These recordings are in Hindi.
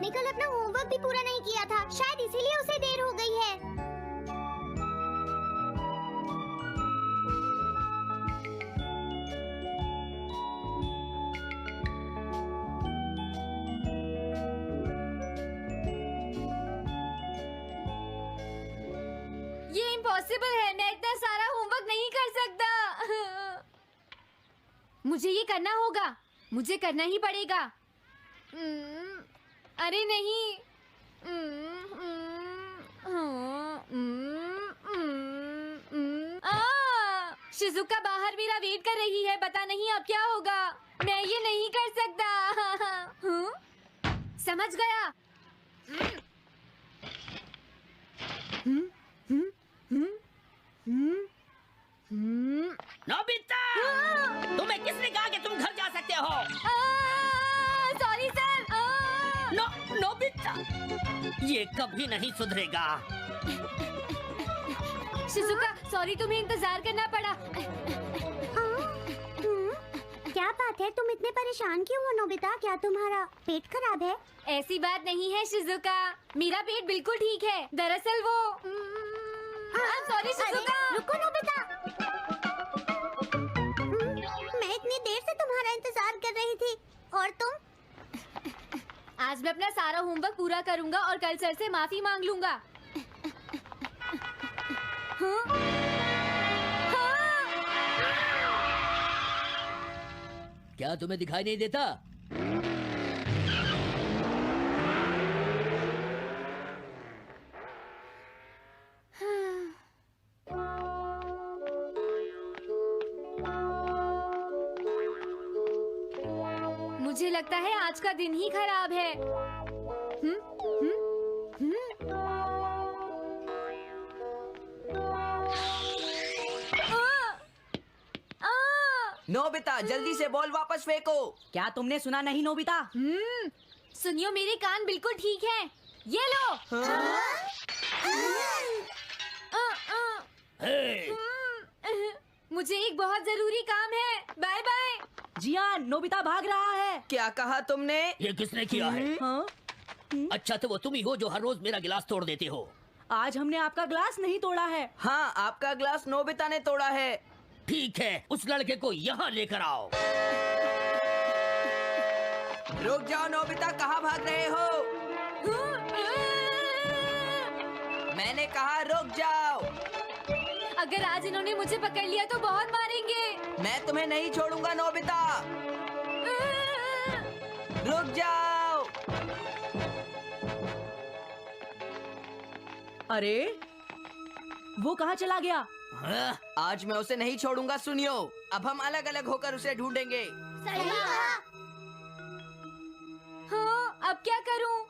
ने कल अपना होमवर्क भी पूरा नहीं किया था, शायद इसीलिए उसे देर हो गई है। ये इम्पॉसिबल है, मैं इतना सारा होमवर्क नहीं कर सकता। मुझे ये करना होगा, मुझे करना ही पड़ेगा। अरे नहीं। शिजुका बाहर मेरा वेट कर रही है, पता नहीं अब क्या होगा। मैं ये नहीं कर सकता। समझ गया। नोबिता, तुम्हें किसने कहा कि तुम घर जा सकते हो? Sorry sir. नोबिता, ये कभी नहीं सुधरेगा। शिजुका सॉरी, तुम्हें इंतजार करना पड़ा। क्या बात है, तुम इतने परेशान क्यों हो नोबिता? क्या तुम्हारा पेट खराब है? ऐसी बात नहीं है शिजुका, मेरा पेट बिल्कुल ठीक है। दरअसल वो सॉरी शिजुका। रुको नोबिता, मैं इतनी देर से तुम्हारा इंतजार कर रही थी और तुम? आज मैं अपना सारा होमवर्क पूरा करूंगा और कल सर से माफी मांग लूंगा। क्या तुम्हें दिखाई नहीं देता? मुझे लगता है आज का दिन ही खराब है। नोबिता जल्दी से बॉल वापस फेंको। क्या तुमने सुना नहीं नोबिता? सुनियो, मेरे कान बिल्कुल ठीक हैं। ये लो। मुझे एक बहुत जरूरी काम है। Bye bye. जियान, नोबिता भाग रहा है। क्या कहा तुमने? ये किसने किया है? अच्छा तो वो तुम ही हो जो हर रोज मेरा गिलास तोड़ देते हो। आज हमने आपका ग्लास नहीं तोड़ा है। हाँ, आपका ग्लास नोबिता ने तोड़ा है। ठीक है, उस लड़के को यहाँ लेकर आओ। रुक जाओ नोबिता, कहाँ भाग रहे हो? मैंने कहा रुक जाओ। अगर आज इन्होंने मुझे पकड़ लिया तो बहुत मारेंगे। मैं तुम्हें नहीं छोड़ूंगा नोबिता। रुक जाओ। अरे वो कहाँ चला गया? हाँ? आज मैं उसे नहीं छोड़ूंगा। सुनियो, अब हम अलग अलग होकर उसे ढूंढेंगे। सही कहा। हाँ, अब क्या करूं?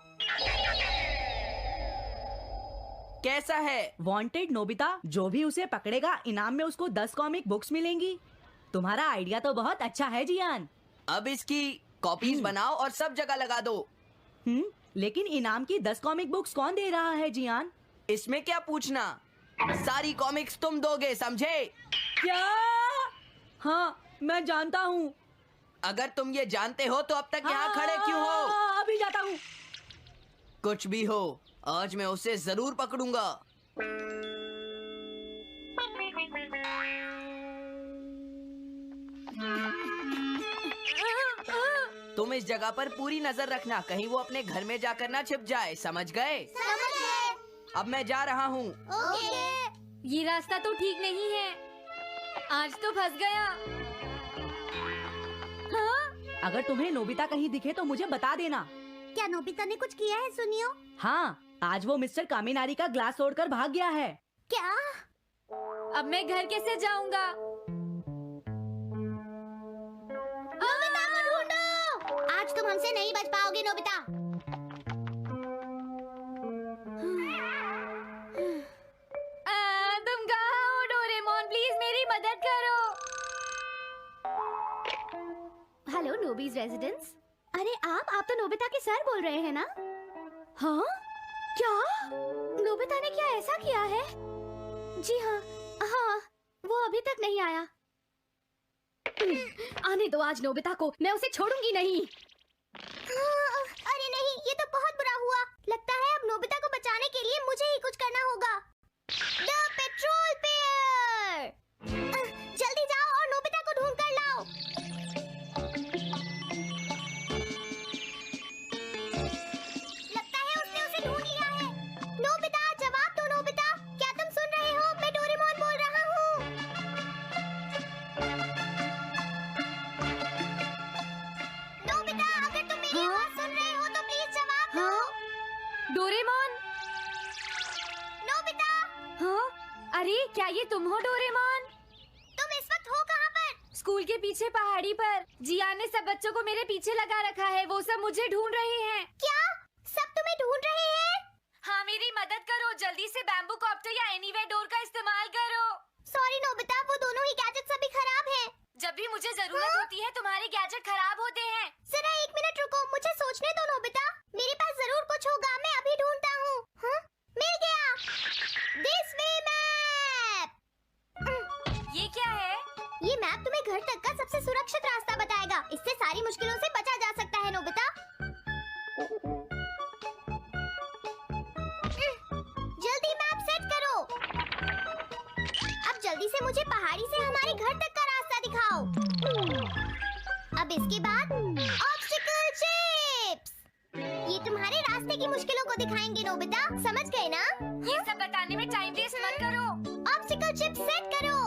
कैसा है? वांटेड नोबिता, जो भी उसे पकड़ेगा इनाम में उसको 10 कॉमिक बुक्स मिलेंगी। तुम्हारा आइडिया तो बहुत अच्छा है जियान। अब इसकी कॉपीज बनाओ और सब जगह लगा दो। लेकिन इनाम की 10 कॉमिक बुक्स कौन दे रहा है जियान? इसमें क्या पूछना, सारी कॉमिक्स तुम दोगे, समझे? क्या? हाँ, मैं जानता हूँ। अगर तुम ये जानते हो तो अब तक यहाँ खड़े क्यों हो? अभी जाता हूँ। कुछ भी हो, आज मैं उसे जरूर पकड़ूंगा। तुम इस जगह पर पूरी नजर रखना, कहीं वो अपने घर में जाकर ना छिप जाए, समझ गए? समझ गए। अब मैं जा रहा हूँ। ओके। ये रास्ता तो ठीक नहीं है, आज तो फंस गया। हाँ? अगर तुम्हें नोबिता कहीं दिखे तो मुझे बता देना। क्या नोबिता ने कुछ किया है सुनियो? हाँ, आज वो मिस्टर कामिनारी का ग्लास तोड़कर भाग गया है। क्या? अब मैं घर कैसे जाऊंगा? नोबिता को ढूंढो। आज तुम हमसे नहीं बच पाओगे नोबिता। तुम कहाँ हो डोरेमोन? प्लीज मेरी मदद करो। Hello noobies residence. अरे आप तो नोबिता के सर बोल रहे हैं ना? हाँ? क्या? नोबिता ने क्या ऐसा किया है? जी हाँ, हाँ, वो अभी तक नहीं आया। आने दो आज नोबिता को, मैं उसे छोड़ूंगी नहीं। अरे नहीं, ये तो बहुत बुरा क्या ये तुम हो डोरेमोन? तुम इस वक्त हो कहाँ पर? स्कूल के पीछे पहाड़ी पर। जियान ने सब बच्चों को मेरे पीछे लगा रखा है। वो सब मुझे ढूंढ रहे हैं। क्या सब तुम्हें ढूंढ रहे हैं? हाँ, मेरी मदद करो। जल्दी से बैम्बू कॉप्टर या एनीवेयर डोर का इस्तेमाल करो। सॉरी नोबिता, वो दोनों ही गैजेट्स अभी खराब हैं। जब भी मुझे जरूरत होती है तुम्हारे गैजेट खराब होते हैं। जरा 1 मिनट रुको, मुझे सोचने दो नोबिता। मेरे पास जरूर कुछ होगा, मैं अभी ढूंढता हूँ। हाँ? मिल गया। This way map. ये क्या है? ये मैप तुम्हें घर तक का सबसे सुरक्षित रास्ता बताएगा। इससे सारी मुश्किलों से बचा जा सकता है नोबिता। जल्दी मैप सेट करो। अब जल्दी से मुझे पहाड़ी से हमारे घर तक का रास्ता दिखाओ। अब इसके बाद ऑब्स्टिकल चिप्स। ये तुम्हारे रास्ते की मुश्किलों को दिखाएंगे नोबिता, समझ गए ना? ये सब बताने में टाइम वेस्ट मत करो। ऑब्स्टिकल चिप्स सेट करो।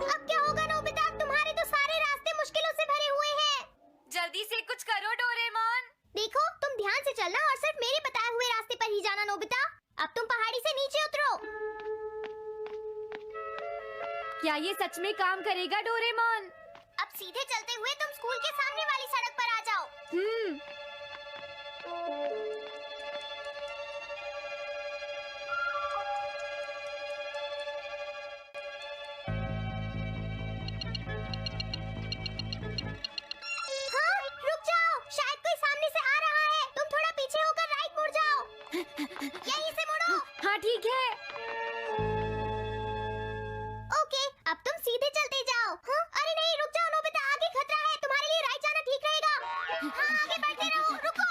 अब क्या होगा नोबिता? तुम्हारे तो सारे रास्ते मुश्किलों से भरे हुए हैं। जल्दी से कुछ करो डोरेमोन। देखो, तुम ध्यान से चलना और सिर्फ मेरे बताए हुए रास्ते पर ही जाना नोबिता। अब तुम पहाड़ी से नीचे उतरो। क्या ये सच में काम करेगा डोरेमोन? अब सीधे चलते हुए तुम स्कूल के सामने वाली सड़क पर आ जाओ। हाँ, रुक जाओ, शायद कोई सामने से आ रहा है। तुम थोड़ा पीछे होकर राइट मुड़ जाओ। यहीं से मुड़ो। हाँ ठीक है। ओके, अब तुम सीधे चलते जाओ। हाँ? अरे नहीं, रुक जाओ नोबिता, आगे खतरा है। तुम्हारे लिए राइट जाना ठीक रहेगा। हाँ, आगे बढ़ते रहो। रुको,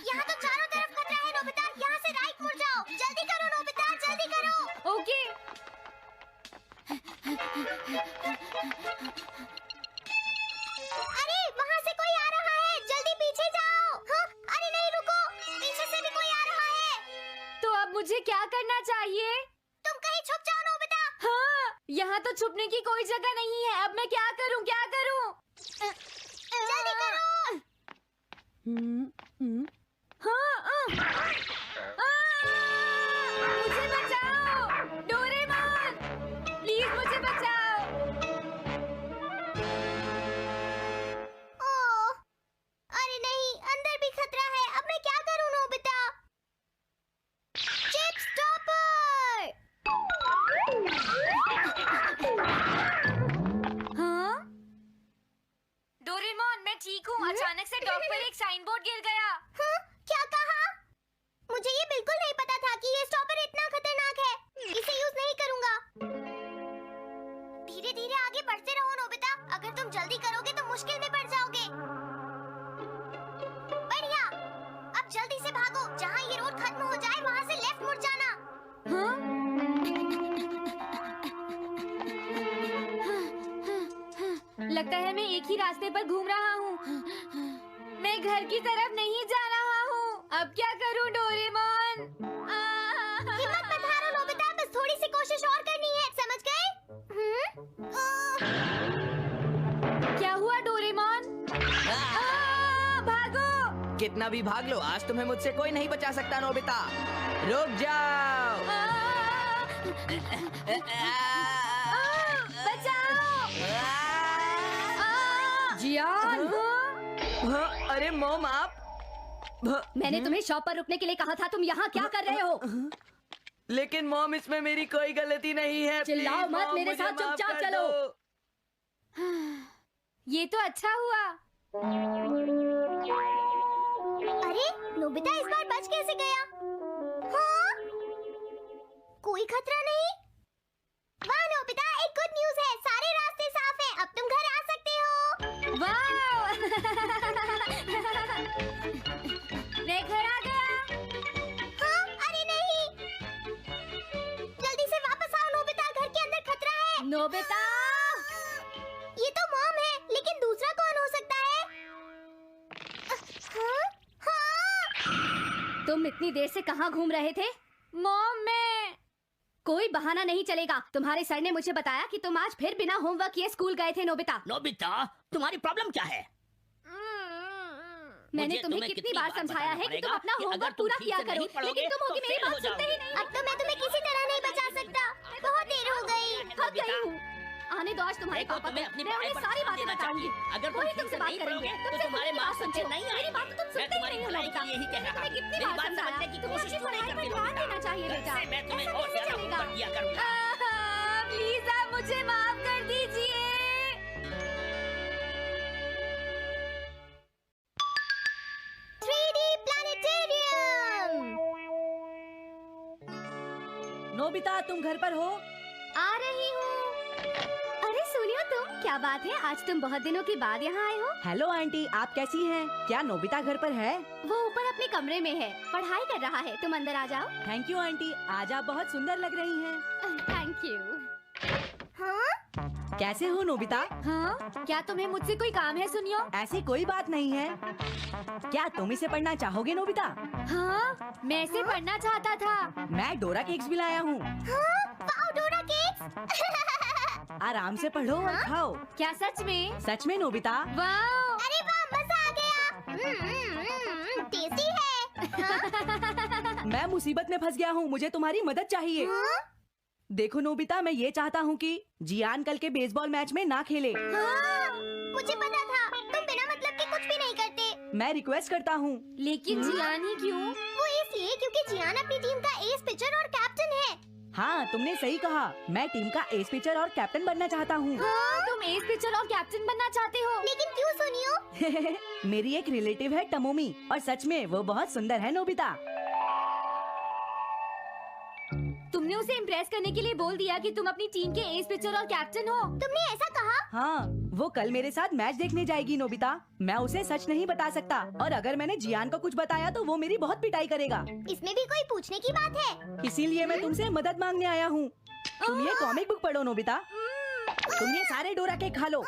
यहाँ तो चारों तरफ खतरा है नोबिता। यहाँ से राइट मुड़ जाओ। जल्दी करो नोबिता, जल्दी करो। ओके। अरे वहाँ से कोई आ रहा है, जल्दी पीछे जाओ। हाँ? अरे नहीं, रुको, पीछे से भी कोई आ रहा है। तो अब मुझे क्या करना चाहिए? तुम कहीं छुप जाओ नोबिता। हाँ, यहाँ तो छुपने की कोई जगह नहीं है। अब मैं क्या करूँ, क्या करूँ? जल्दी करो। मुझे बचाओ डोरेमोन, प्लीज मुझे बचाओ। ओह, अरे नहीं, अंदर भी खतरा है। अब मैं क्या करूँ नोबिता? Chip stopper. हाँ? डोरेमोन, मैं ठीक हूँ। अचानक से डॉग पर एक साइन बोर्ड गिर गया। हाँ? क्या कहा? मुझे ये बिल्कुल नहीं पता था कि ये स्टॉपर इतना खतरनाक है। इसे यूज नहीं करूँगा। धीरे धीरे आगे बढ़ते रहो नोबिता। अगर तुम जल्दी करोगे तो मुश्किल में पड़ जाओगे। बढ़िया। अब जल्दी से भागो। जहाँ ये रोड खत्म हो जाए वहाँ से लेफ्ट मुड़ जाना। हाँ? लगता है मैं एक ही रास्ते पर घूम रहा हूँ। मैं घर की तरफ नहीं जा रहा हूँ। अब क्या करूँ डोरेमोन? हिम्मत मत हारो नोबिता, बस थोड़ी सी कोशिश और करनी है, समझ गए? क्या हुआ डोरेमोन? भागो! कितना भी भाग लो, आज तुम्हें मुझसे कोई नहीं बचा सकता नोबिता। रुक जाओ। बचाओ! जियान! अरे मॉम, आप मैंने तुम्हें शॉप पर रुकने के लिए कहा था। तुम यहाँ क्या कर रहे हो? लेकिन मॉम, इसमें मेरी कोई गलती नहीं है। चिल्लाओ प्लीज, मत, मॉम, मेरे मुझे साथ माफ चुपचाप कर चलो। दो। ये तो अच्छा हुआ। अरे नोबिता इस बार बच कैसे गया? हाँ? कोई खतरा नहीं। वाह नोबिता, एक गुड न्यूज़ है। सारे रास्ते साफ हैं। अब तुम घर आ सकते हो। वाह! मैं घर आ गया। हाँ? अरे नहीं। जल्दी से वापस आओ नोबिता, घर के अंदर खतरा है। नोबिता! ये तो मॉम है, लेकिन दूसरा कौन हो सकता है? हाँ? हाँ? तुम इतनी देर से कहाँ घूम रहे थे? मॉम, मैं कोई बहाना नहीं चलेगा। तुम्हारे सर ने मुझे बताया कि तुम आज फिर बिना होमवर्क किए स्कूल गए थे नोबिता। नोबिता, तुम्हारी प्रॉब्लम क्या है? मैंने मुझे तुम्हें तुम्हें कितनी बार समझाया है कि तुम बताना अपना पड़ेगा कि होमवर्क अगर तुम पूरा ठीक किया से करो, नहीं पढ़ोगे, लेकिन तुम होगी तो मेरी फेल बात हो सुनते ही नहीं। अब तो मैं तुम्हें किसी तरह नहीं बचा सकता, बहुत देर हो गई। थक गई हूँ। आने दो आज तुम्हारे देखो, पापा तुम्हें को। अपनी मैं उन्हें पढ़ाई पर सारी ध्यान बातें देना बताऊंगी। चाहिए। अगर तुम वही ठीक तुमसे से बात नहीं करेंगे, पढ़ोगे, तो तुमसे तुम्हारे पूरी मार्क्स बात अच्छे सुनते हो। नहीं मेरी आएंगे। बात तो तुम मैं सुनते ही तुम्हारी नहीं हो भलाई नोबिता। के लिए ही कह रहा तुम्हें हूँ। कितनी मेरी बार बात समझाया, समझने की तुम्हें कोशिश अपनी क्यों नहीं पढ़ाई पर करती ध्यान नोबिता? देना चाहिए कल बेटा। से मैं तुम्हें ऐसा और कैसे ज्यादा चलेगा? होमवर्क दिया करूंगा। प्लीज आप मुझे माफ कर दीजिए। 3D planetarium. नोबिता तुम घर पर हो? आ रही हूँ। अरे सुनियो तुम, क्या बात है, आज तुम बहुत दिनों के बाद यहाँ आए हो। हेलो आंटी, आप कैसी हैं? क्या नोबिता घर पर है? वो ऊपर अपने कमरे में है, पढ़ाई कर रहा है। तुम अंदर आ जाओ। थैंक यू आंटी, आज आप बहुत सुंदर लग रही हैं। Thank you. हाँ, कैसे हो नोबिता? हाँ, क्या तुम्हें मुझसे कोई काम है सुनियो? ऐसी कोई बात नहीं है। क्या तुम इसे पढ़ना चाहोगे नोबिता? हाँ, मैं इसे पढ़ना चाहता था। मैं डोरा केक्स भी लाया हूँ। वाओ, डोरा केक्स। आराम से पढ़ो और खाओ। क्या सच में? सच में नोबिता? वाह! अरे वाह, मजा आ गया। टेस्टी है। मैं मुसीबत में फंस गया हूँ, मुझे तुम्हारी मदद चाहिए। हाँ? देखो नोबिता, मैं ये चाहता हूँ कि जियान कल के बेसबॉल मैच में ना खेले। हाँ, मुझे पता था तुम बिना मतलब के कुछ भी नहीं करते। मैं रिक्वेस्ट करता हूँ। लेकिन जियान ही क्यों? वो इसलिए क्योंकि जियान अपनी टीम का एस पिचर और कैप्टन है। हाँ, तुमने सही कहा। मैं टीम का एस पिचर और कैप्टन बनना चाहता हूँ। हाँ? तुम एस पिचर और कैप्टन बनना चाहते हो? लेकिन क्यों सुनियो? मेरी एक रिलेटिव है टमोमी, और सच में वो बहुत सुंदर है नोबिता। तुमने उसे इम्प्रेस करने के लिए बोल दिया कि तुम अपनी टीम के एस पिचर और कैप्टन हो। तुमने ऐसा कहा? हाँ, वो कल मेरे साथ मैच देखने जाएगी नोबिता। मैं उसे सच नहीं बता सकता, और अगर मैंने जियान को कुछ बताया तो वो मेरी बहुत पिटाई करेगा। इसमें भी कोई पूछने की बात है? इसीलिए मैं तुमसे मदद मांगने आया हूँ। तुम ये कॉमिक बुक पढ़ो नोबिता। तुम ये सारे डोरा केक खा लो।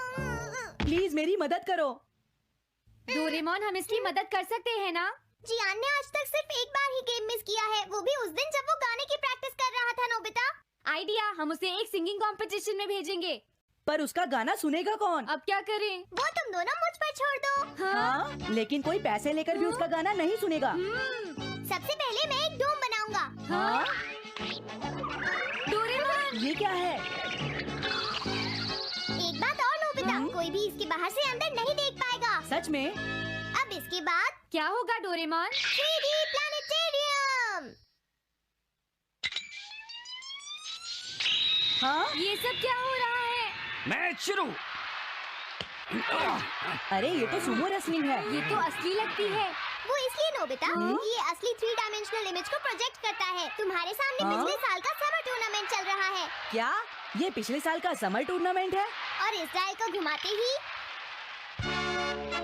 प्लीज मेरी मदद करो। डोरेमोन, हम इसकी मदद कर सकते हैं ना? जियान ने आज तक सिर्फ एक बार ही गेम मिस किया है, वो भी उस दिन जब वो गाने की प्रैक्टिस कर रहा था। नोबिता, आइडिया, हम उसे एक सिंगिंग कंपटीशन में भेजेंगे। पर उसका गाना सुनेगा कौन? अब क्या करें? वो तुम दोनों मुझ पर छोड़ दो। हाँ, लेकिन कोई पैसे लेकर भी उसका गाना नहीं सुनेगा। सबसे पहले मैं एक डोम बनाऊंगा। हाँ? डोरेमोन! ये क्या है? एक बात और नोबिता, कोई भी इसके बाहर से अंदर नहीं देख पाएगा। सच में? अब इसके बाद क्या होगा डोरेमोन? 3D planetarium. हाँ? ये सब क्या हो रहा है? मैच शुरू। अरे ये तो सुमो रेसलिंग है। ये तो असली लगती है। वो इसलिए नोबिता, क्योंकि ये असली 3 डायमेंशनल इमेज को प्रोजेक्ट करता है। तुम्हारे सामने हाँ? पिछले साल का समर टूर्नामेंट चल रहा है, क्या ये पिछले साल का समर टूर्नामेंट है? और इस डायल को घुमाते ही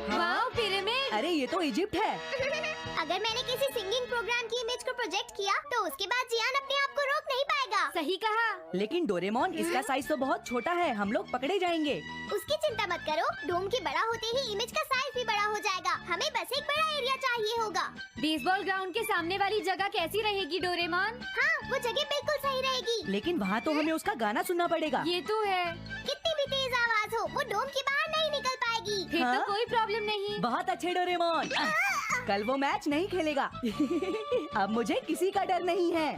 वाह, पिरामिड! अरे ये तो इजिप्ट है। अगर मैंने किसी सिंगिंग प्रोग्राम की इमेज को प्रोजेक्ट किया तो उसके बाद जियान अपने आप को रोक नहीं पाएगा। सही कहा। लेकिन डोरेमोन, इसका साइज तो बहुत छोटा है, हम लोग पकड़े जाएंगे। उसकी चिंता मत करो, डोम के बड़ा होते ही इमेज का साइज भी बड़ा हो जाएगा। हमें बस एक बड़ा एरिया चाहिए होगा। बेसबॉल ग्राउंड के सामने वाली जगह कैसी रहेगी डोरेमोन? हाँ, वो जगह बिल्कुल सही रहेगी। लेकिन वहाँ तो हमें उसका गाना सुनना पड़ेगा। ये तो है। कितनी भी तेज आवाज हो, वो डोम के बाहर नहीं निकल पाएगी। फिर हाँ? तो कोई प्रॉब्लम नहीं। बहुत अच्छे डोरेमोन। कल वो मैच नहीं खेलेगा। अब मुझे किसी का डर नहीं है।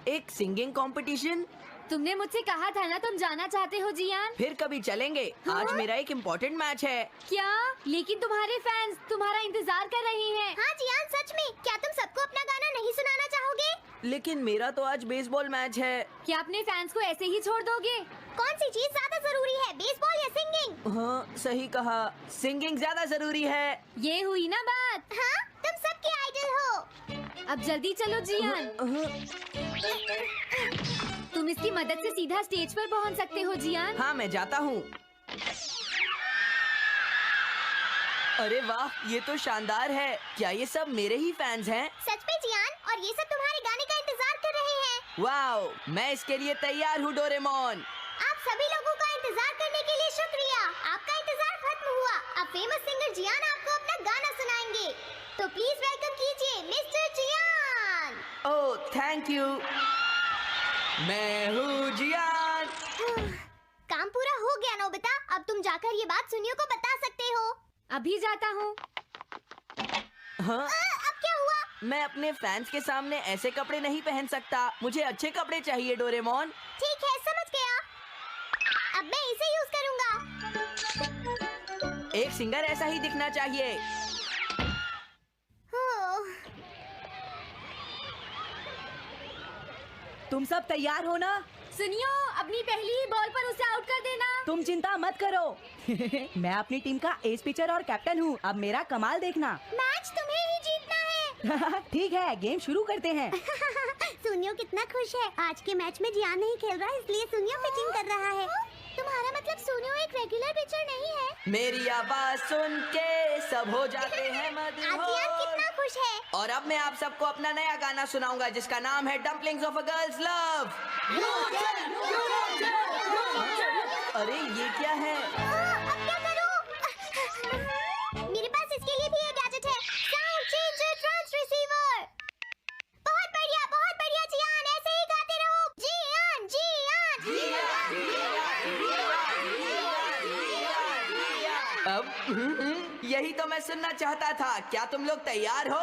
एक सिंगिंग कंपटीशन? तुमने मुझसे कहा था ना तुम जाना चाहते हो जियान। फिर कभी चलेंगे। आज मेरा एक इम्पोर्टेंट मैच है। क्या? लेकिन तुम्हारे फैंस तुम्हारा इंतजार कर रहे हैं। हाँ जियान, सच में, क्या तुम सबको अपना गाना नहीं सुनाना चाहोगे? लेकिन मेरा तो आज बेसबॉल मैच है। क्या अपने फैंस को ऐसे ही छोड़ दोगे? कौन सी चीज ज्यादा जरूरी है, बेसबॉल या सिंगिंग? हाँ, सही कहा, सिंगिंग ज्यादा जरूरी है। ये हुई ना बात। हाँ, तुम सबके आइडल हो। अब जल्दी चलो जियान। तुम इसकी मदद से सीधा स्टेज पर पहुंच सकते हो जियान। हाँ, मैं जाता हूँ। अरे वाह, ये तो शानदार है। क्या ये सब मेरे ही फैंस हैं? सच में जियान, और ये सब तुम्हारे गाने का इंतजार कर रहे हैं। वाओ, मैं इसके लिए तैयार हूँ डोरेमोन। आप सभी लोगों का इंतजार करने के लिए शुक्रिया। आपका इंतजार खत्म हुआ। अब फेमस सिंगर जियान आपको अपना गाना सुनाएंगे। तो प्लीज वेलकम कीजिए mister Jian. Oh, thank you. मैं हूँ जियान। काम पूरा हो गया नोबिता, अब तुम जाकर ये बात सुनियो को बता सकते हो। अभी जाता हूँ। हाँ? अब क्या हुआ? मैं अपने फैंस के सामने ऐसे कपड़े नहीं पहन सकता। मुझे अच्छे कपड़े चाहिए डोरेमोन। ठीक है, समझ गया। अब मैं इसे यूज करूंगा। एक सिंगर ऐसा ही दिखना चाहिए। ओह, तुम सब तैयार हो ना? सुनियो, अपनी पहली ही बॉल पर उसे आउट कर देना। तुम चिंता मत करो। मैं अपनी टीम का एस पिचर और कैप्टन हूँ। अब मेरा कमाल देखना। मैच तुम्हें ही जीतना है। ठीक है, गेम शुरू करते हैं। सुनियो कितना खुश है। आज के मैच में जियान नहीं खेल रहा, इसलिए सुनियो पिचिंग कर रहा है। तुम्हारा मतलब सुनियो एक रेगुलर पिचर नहीं है? मेरी आवाज सुन के सब हो जाते हैं आज जियान मदहोश। कितना खुश है। और अब मैं आप सबको अपना नया गाना सुनाऊंगा जिसका नाम है dumplings of a girls love. अरे ये क्या है? अब क्या करूं? मेरे पास इसके लिए भी एक गैजेट है, साउंड चेंजर ट्रांसरिसीवर। बहुत बढ़िया जियान, ऐसे ही गाते रहो। जियान जियान अब यही तो मैं सुनना चाहता था। क्या तुम लोग तैयार हो?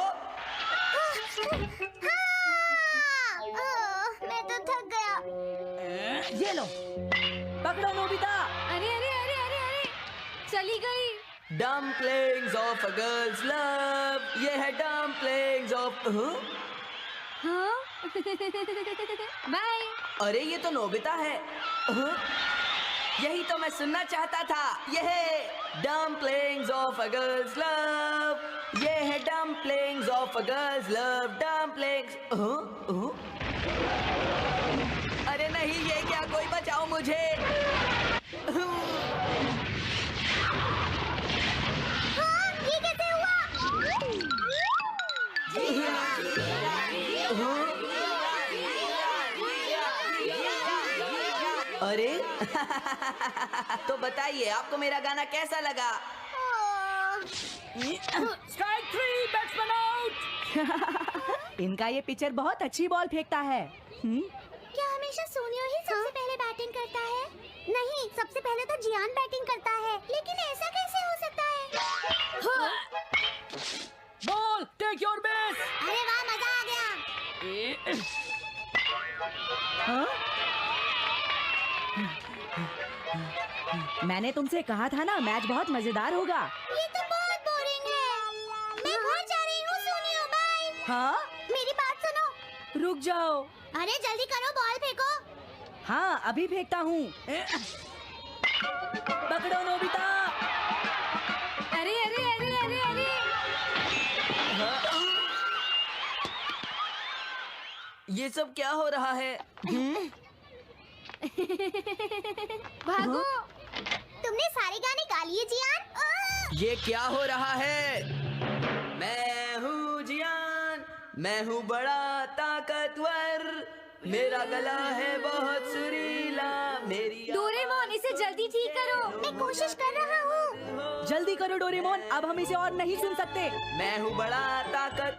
मैं तो थक गया। ये लो, पकड़ो नोबिता। अरे अरे अरे अरे अरे, चली गई। Dumplings of a girls love. ये है डम्पलिंग्स ऑफ। हाँ? बाय। अरे ये तो नोबिता है। यही तो मैं सुनना चाहता था। ये है dumplings of a girls love. ये है dumplings of a girls love. Dumplings. अरे नहीं, ये क्या? कोई बचाओ मुझे। हाँ, ये कैसे अरे तो बताइए आपको मेरा गाना कैसा लगा? Strike 3, batsman out. इनका ये पिचर बहुत अच्छी बॉल फेंकता है। क्या हमेशा सोनियो ही सबसे पहले बैटिंग करता है? नहीं, सबसे पहले तो जियान बैटिंग करता है। लेकिन ऐसा कैसे हो सकता है? Ball take your base. अरे वाह, मजा आ गया। हाँ? मैंने तुमसे कहा था ना, मैच बहुत मजेदार होगा। ये तो बहुत बोरिंग है। मैं घर जा रही हूँ सोनियो, बाय। हाँ? मेरी बात सुनो। रुक जाओ। अरे जल्दी करो, बॉल फेंको। हाँ, अभी फेंकता हूँ। पकड़ो नोबिता। अरे अरे अरे अरे अरे, ये सब क्या हो रहा है? भागो। तुमने सारे गाने गा लिए जियान? ये क्या हो रहा है? मैं हूँ जियान, मैं हूँ बड़ा ताकतवर। मेरा गला है बहुत सुरीला। मेरी डोरेमोन, इसे जल्दी ठीक करो। मैं कोशिश कर रहा हूँ। जल्दी करो डोरेमोन, अब हम इसे और नहीं सुन सकते। मैं हूँ बड़ा ताकत